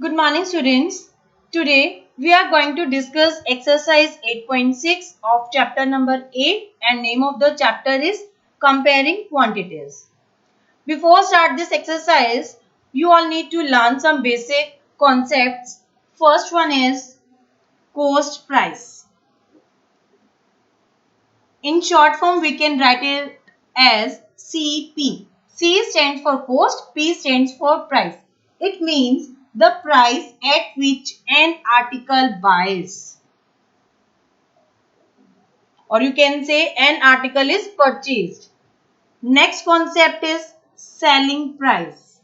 Good morning, students. Today we are going to discuss exercise 8.6 of chapter number 8 and name of the chapter is comparing quantities. Before start this exercise, you all need to learn some basic concepts. First one is cost price. In short form, we can write it as CP. C stands for cost, P stands for price. It means the price at which an article buys. Or you can say an article is purchased. Next concept is selling price.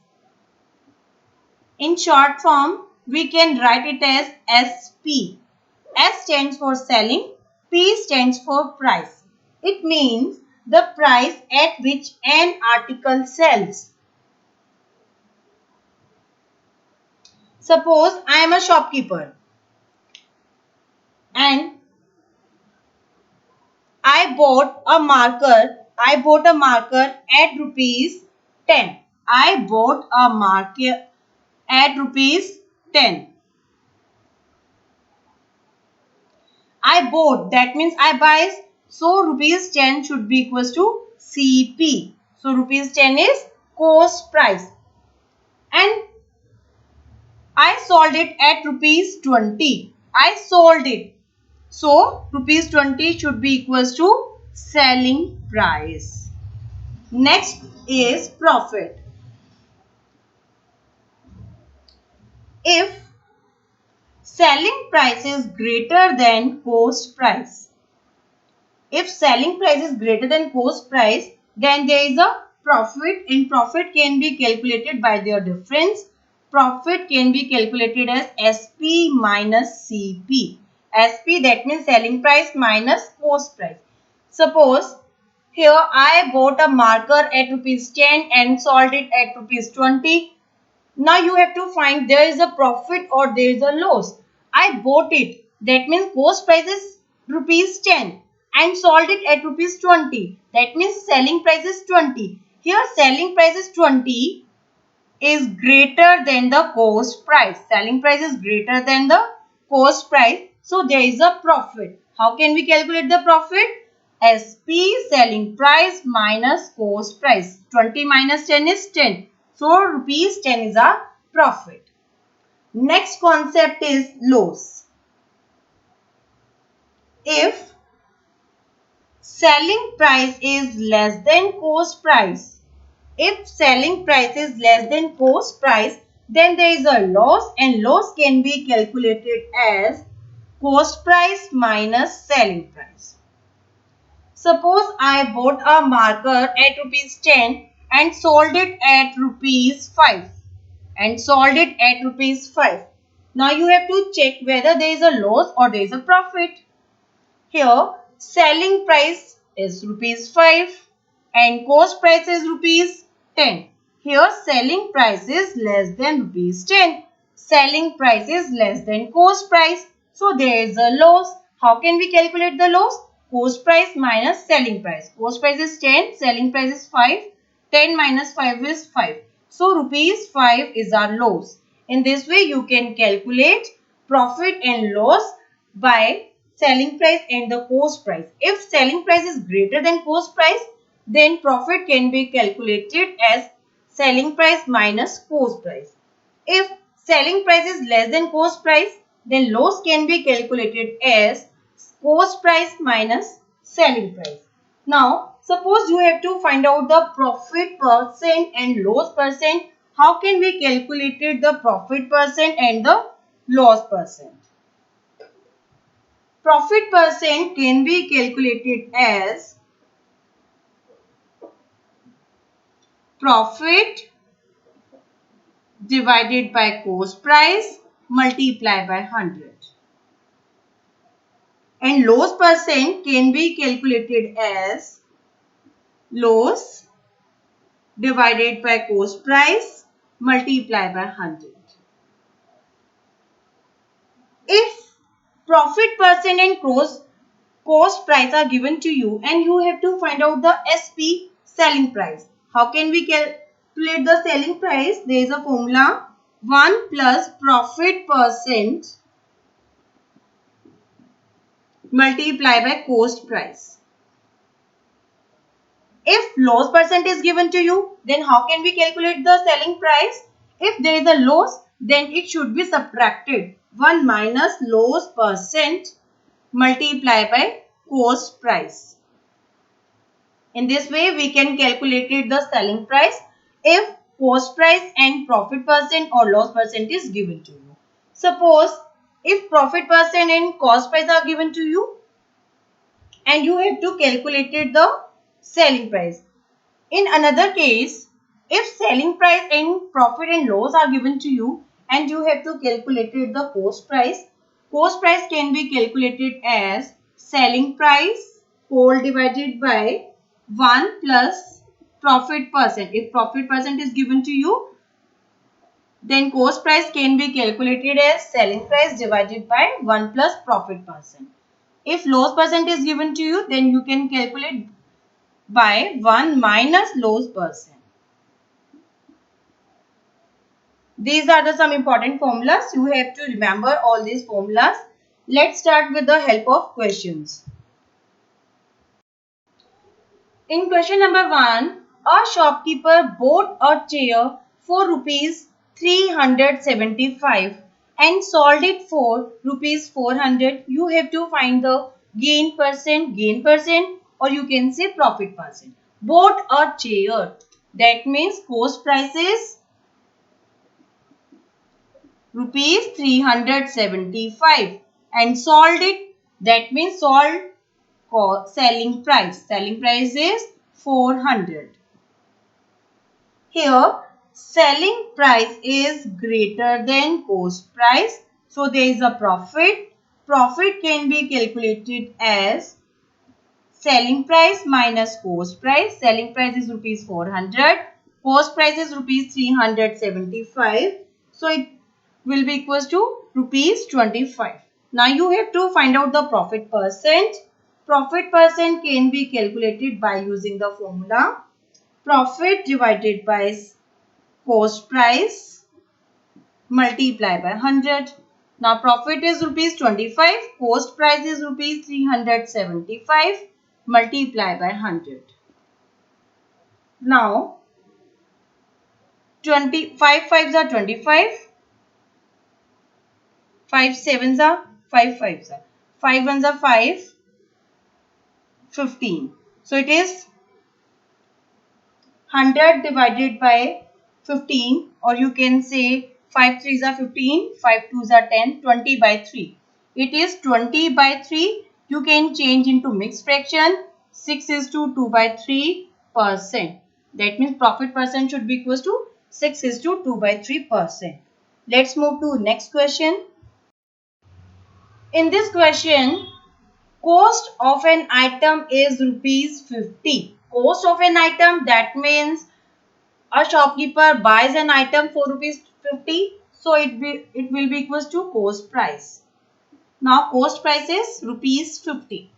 In short form, we can write it as SP. S stands for selling, P stands for price. It means the price at which an article sells. Suppose I am a shopkeeper and I bought a marker at rupees 10. I bought a marker at rupees 10. I bought, that means I buy. So rupees 10 should be equals to CP. So rupees 10 is cost price. And I sold it at rupees 20. I sold it. So rupees 20 should be equals to selling price. Next is profit. If selling price is greater than cost price, if selling price is greater than cost price, then there is a profit, and profit can be calculated by their difference. Profit can be calculated as SP minus CP. SP, that means selling price minus cost price. Suppose here I bought a marker at rupees 10 and sold it at rupees 20. Now you have to find there is a profit or there is a loss. I bought it. That means cost price is rupees 10 and sold it at rupees 20. That means selling price is 20. Here selling price is 20 is greater than the cost price. Selling price is greater than the cost price. So there is a profit. How can we calculate the profit? SP selling price minus cost price. 20 minus 10 is 10. So rupees 10 is our profit. Next concept is loss. If selling price is less than cost price, if selling price is less than cost price, then there is a loss, and loss can be calculated as cost price minus selling price. Suppose I bought a marker at rupees 10 and sold it at rupees 5 and sold it at rupees 5. Now you have to check whether there is a loss or there is a profit. Here selling price is rupees 5 and cost price is rupees 10. Here selling price is less than rupees 10. Selling price is less than cost price. So there is a loss. How can we calculate the loss? Cost price minus selling price. Cost price is 10. Selling price is 5. 10 minus 5 is 5. So rupees 5 is our loss. In this way you can calculate profit and loss by selling price and the cost price. If selling price is greater than cost price, then profit can be calculated as selling price minus cost price. If selling price is less than cost price, then loss can be calculated as cost price minus selling price. Now, suppose you have to find out the profit percent and loss percent. How can we calculate the profit percent and the loss percent? Profit percent can be calculated as profit divided by cost price multiplied by 100. And loss percent can be calculated as loss divided by cost price multiplied by 100. If profit percent and cost price are given to you and you have to find out the SP selling price. How can we calculate the selling price? There is a formula 1 plus profit percent multiply by cost price. If loss percent is given to you, then how can we calculate the selling price? If there is a loss, then it should be subtracted. 1 minus loss percent multiply by cost price. In this way, we can calculate the selling price if cost price and profit percent or loss percent is given to you. Suppose if profit percent and cost price are given to you and you have to calculate the selling price. In another case, if selling price and profit and loss are given to you and you have to calculate the cost price can be calculated as selling price whole divided by 1 plus profit percent. If profit percent is given to you, then cost price can be calculated as selling price divided by 1 plus profit percent. If loss percent is given to you, then you can calculate by 1 minus loss percent. These are some important formulas. You have to remember all these formulas. Let's start with the help of questions. In question number 1, a shopkeeper bought a chair for rupees 375 and sold it for rupees 400. You have to find the gain percent, or you can say profit percent. Bought a chair. That means cost price is rupees 375 and sold it. That means sold selling price. Selling price is 400. Here selling price is greater than cost price. So there is a profit. Profit can be calculated as selling price minus cost price. Selling price is rupees 400. Cost price is rupees 375. So it will be equals to rupees 25. Now you have to find out the profit percent. Profit percent can be calculated by using the formula profit divided by cost price multiply by 100. Now profit is rupees 25, cost price is rupees 375 multiply by 100. Now 25 fives are 25, 5 sevens are 5 fives are 5 ones are 5, 15. So it is 100 divided by 15, or you can say 5 threes are 15, 5 twos are 10, 20 by 3. It is 20 by 3. You can change into mixed fraction. 6 is to 2 by 3%. That means profit percent should be equals to 6 is to 2 by 3%. Let's move to next question. In this question, cost of an item is rupees 50. Cost of an item, that means a shopkeeper buys an item for rupees 50. So it will be equals to cost price. Now cost price is rupees 50.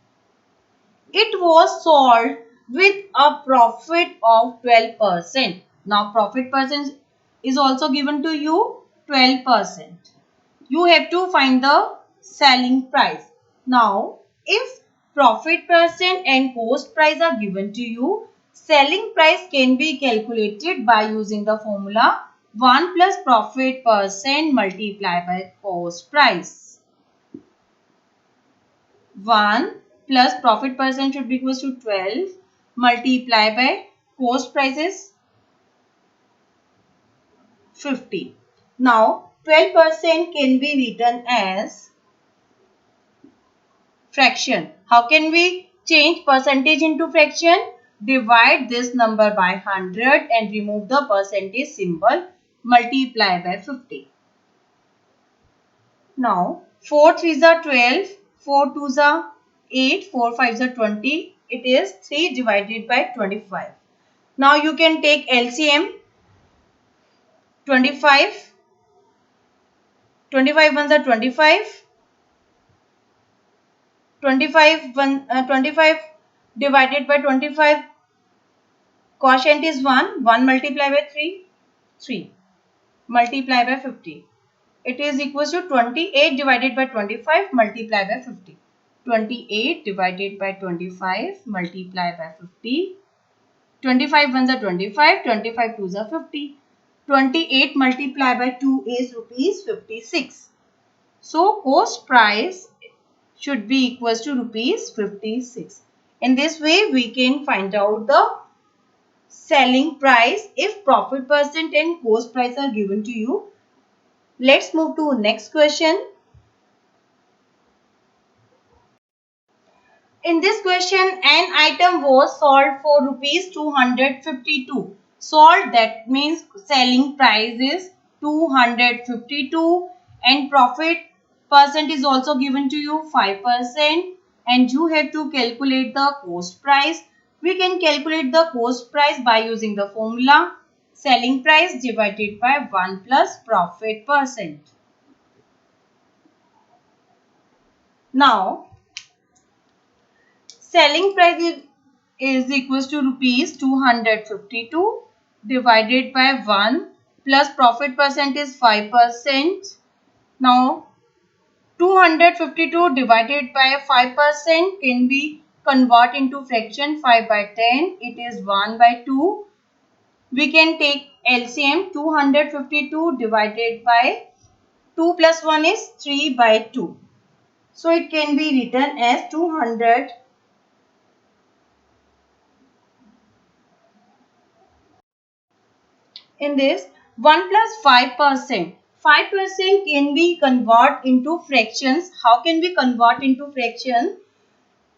It was sold with a profit of 12%. Now profit percent is also given to you 12%. You have to find the selling price. Now if profit percent and cost price are given to you, selling price can be calculated by using the formula 1 plus profit percent multiplied by cost price. 1 plus profit percent should be equals to 12 multiplied by cost price is 50. Now 12% can be written as fraction. How can we change percentage into fraction? Divide this number by 100 and remove the percentage symbol. Multiply by 50. Now 4 threes are 12, 4 twos are 8, 4 fives are 20. It is 3 divided by 25. Now you can take LCM. 25 ones are 25. 25 divided by 25, quotient is 1. 1 multiplied by 3, 3. multiply by 50. It is equals to 28 divided by 25 multiply by 50. 28 divided by 25 multiply by 50. 25 ones are 25, 25 twos are 50. 28 multiplied by 2 is rupees 56. So cost price should be equals to rupees 56. In this way we can find out the selling price if profit percent and cost price are given to you. Let's move to next question. In this question, an item was sold for rupees 252. Sold, that means selling price is 252 and profit percent is also given to you 5%, and you have to calculate the cost price. We can calculate the cost price by using the formula selling price divided by 1 plus profit percent. Now, selling price is equals to rupees 252 divided by 1 plus profit percent is 5%. Now 252 divided by 5% can be convert into fraction 5 by 10. It is 1 by 2. We can take LCM 252 divided by 2 plus 1 is 3 by 2. So it can be written as 200. In this 1 plus 5%. 5% can be convert into fractions. How can we convert into fraction?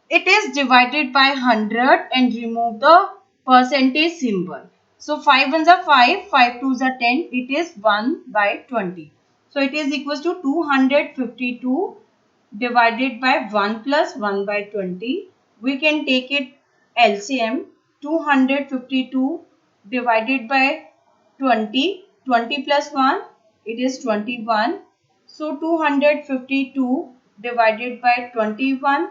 It is divided by 100 and remove the percentage symbol. So 5 ones are 5, 5 twos are 10. It is 1 by 20. So it is equals to 252 divided by 1 plus 1 by 20. We can take it LCM 252 divided by 20. 20 plus 1, it is 21. So 252 divided by 21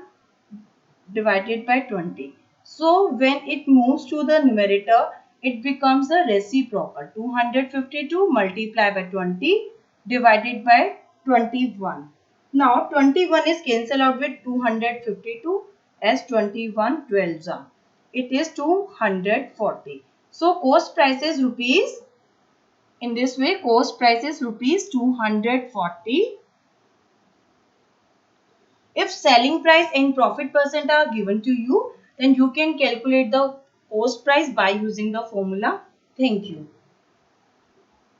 divided by 20. So when it moves to the numerator, it becomes a reciprocal. 252 multiplied by 20 divided by 21. Now 21 is cancelled out with 252 as 21 12s are. It is 240. So cost price is rupees. In this way, cost price is rupees 240. If selling price and profit percent are given to you, then you can calculate the cost price by using the formula. Thank you.